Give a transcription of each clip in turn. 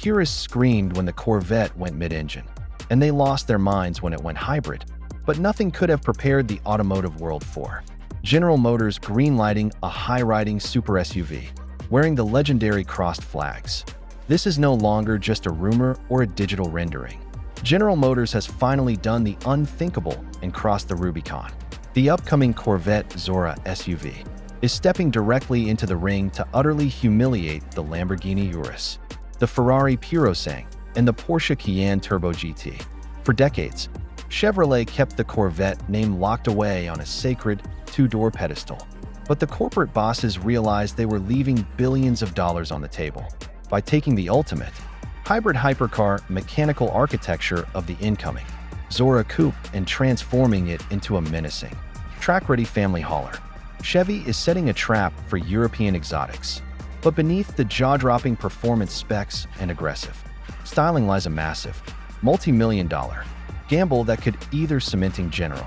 Purists screamed when the Corvette went mid-engine, and they lost their minds when it went hybrid, but nothing could have prepared the automotive world for General Motors greenlighting a high-riding super SUV, wearing the legendary crossed flags. This is no longer just a rumor or a digital rendering. General Motors has finally done the unthinkable and crossed the Rubicon. The upcoming Corvette Zora SUV is stepping directly into the ring to utterly humiliate the Lamborghini Urus, the Ferrari Purosangue, and the Porsche Cayenne Turbo GT. For decades, Chevrolet kept the Corvette name locked away on a sacred two-door pedestal. But the corporate bosses realized they were leaving billions of dollars on the table by taking the ultimate hybrid hypercar mechanical architecture of the incoming Zora Coupe and transforming it into a menacing, track-ready family hauler. Chevy is setting a trap for European exotics. But beneath the jaw-dropping performance specs and aggressive styling lies a massive, multi-million-dollar gamble that could either cementing General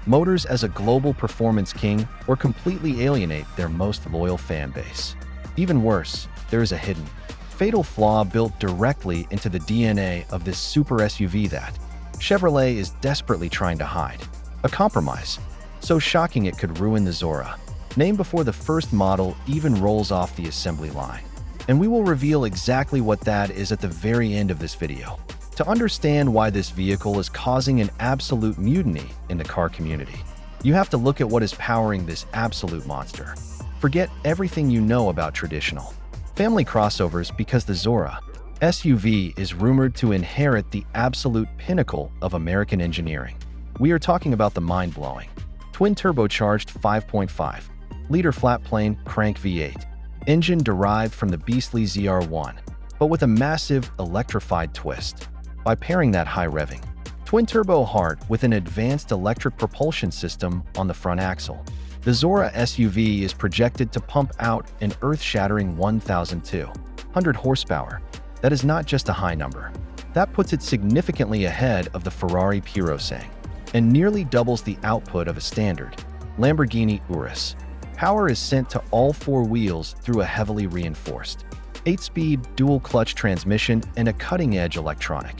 Motors as a global performance king or completely alienate their most loyal fan base. Even worse, there is a hidden, fatal flaw built directly into the DNA of this super SUV that Chevrolet is desperately trying to hide. A compromise so shocking it could ruin the Zora name before the first model even rolls off the assembly line. And we will reveal exactly what that is at the very end of this video. To understand why this vehicle is causing an absolute mutiny in the car community, you have to look at what is powering this absolute monster. Forget everything you know about traditional family crossovers because the Zora SUV is rumored to inherit the absolute pinnacle of American engineering. We are talking about the mind-blowing twin-turbocharged 5.5-liter flat-plane crank V8 engine derived from the beastly ZR1, but with a massive electrified twist. By pairing that high-revving twin-turbo heart with an advanced electric propulsion system on the front axle, the Zora SUV is projected to pump out an earth-shattering 1,200 horsepower. That is not just a high number. That puts it significantly ahead of the Ferrari Purosangue and nearly doubles the output of a standard Lamborghini Urus. Power is sent to all four wheels through a heavily reinforced 8-speed dual-clutch transmission and a cutting-edge electronic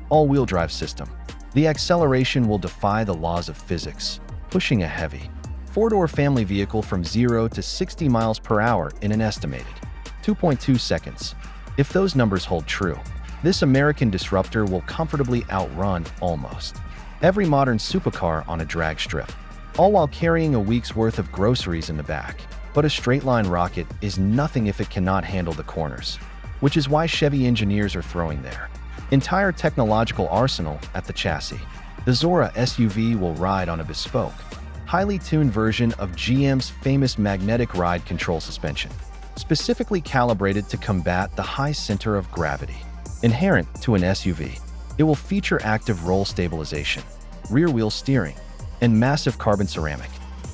all-wheel drive system. The acceleration will defy the laws of physics, pushing a heavy four-door family vehicle from 0 to 60 miles per hour in an estimated 2.2 seconds. If those numbers hold true, this American disruptor will comfortably outrun almost every modern supercar on a drag strip, all while carrying a week's worth of groceries in the back. But a straight-line rocket is nothing if it cannot handle the corners, which is why Chevy engineers are throwing their entire technological arsenal at the chassis. The Zora SUV will ride on a bespoke, highly tuned version of GM's famous magnetic ride control suspension, specifically calibrated to combat the high center of gravity inherent to an SUV. It will feature active roll stabilization, rear-wheel steering, and massive carbon ceramic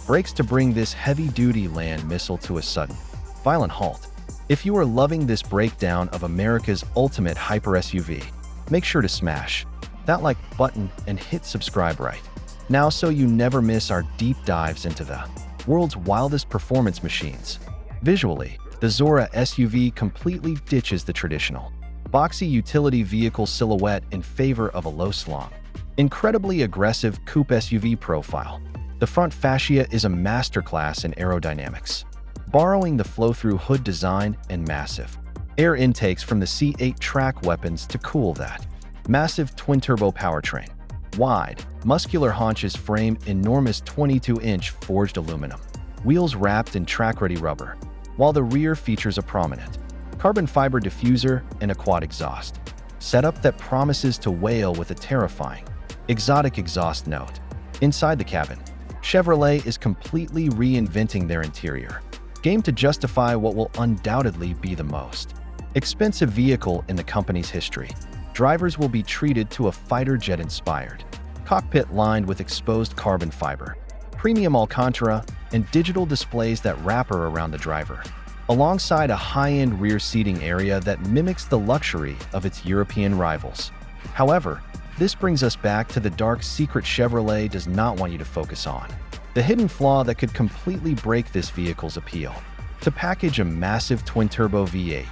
brakes to bring this heavy-duty land missile to a sudden, violent halt. If you are loving this breakdown of America's ultimate hyper SUV, make sure to smash that like button and hit subscribe right now so you never miss our deep dives into the world's wildest performance machines. Visually, the Zora SUV completely ditches the traditional boxy utility vehicle silhouette in favor of a low-slung, incredibly aggressive coupe SUV profile. The front fascia is a masterclass in aerodynamics, borrowing the flow-through hood design and massive air intakes from the C8 track weapons to cool that massive twin-turbo powertrain. Wide, muscular haunches frame enormous 22-inch forged aluminum, wheels wrapped in track-ready rubber, while the rear features a prominent carbon fiber diffuser and a quad exhaust setup that promises to wail with a terrifying, exotic exhaust note. Inside the cabin, Chevrolet is completely reinventing their interior, game to justify what will undoubtedly be the most expensive vehicle in the company's history. Drivers will be treated to a fighter jet-inspired cockpit lined with exposed carbon fiber, premium Alcantara, and digital displays that wrap around the driver, alongside a high-end rear seating area that mimics the luxury of its European rivals. However, this brings us back to the dark secret Chevrolet does not want you to focus on, the hidden flaw that could completely break this vehicle's appeal. To package a massive twin-turbo V8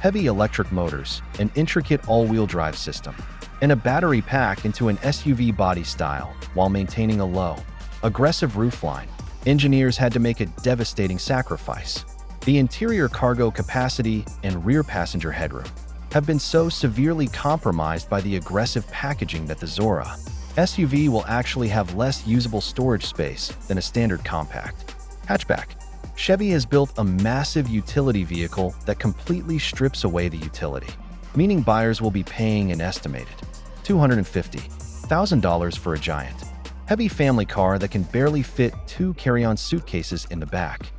heavy electric motors, an intricate all-wheel drive system, and a battery pack into an SUV body style while maintaining a low, aggressive roofline. Engineers had to make a devastating sacrifice. The interior cargo capacity and rear passenger headroom have been so severely compromised by the aggressive packaging that the Zora SUV will actually have less usable storage space than a standard compact hatchback. Chevy has built a massive utility vehicle that completely strips away the utility, meaning buyers will be paying an estimated $250,000 for a giant, heavy family car that can barely fit 2 carry-on suitcases in the back.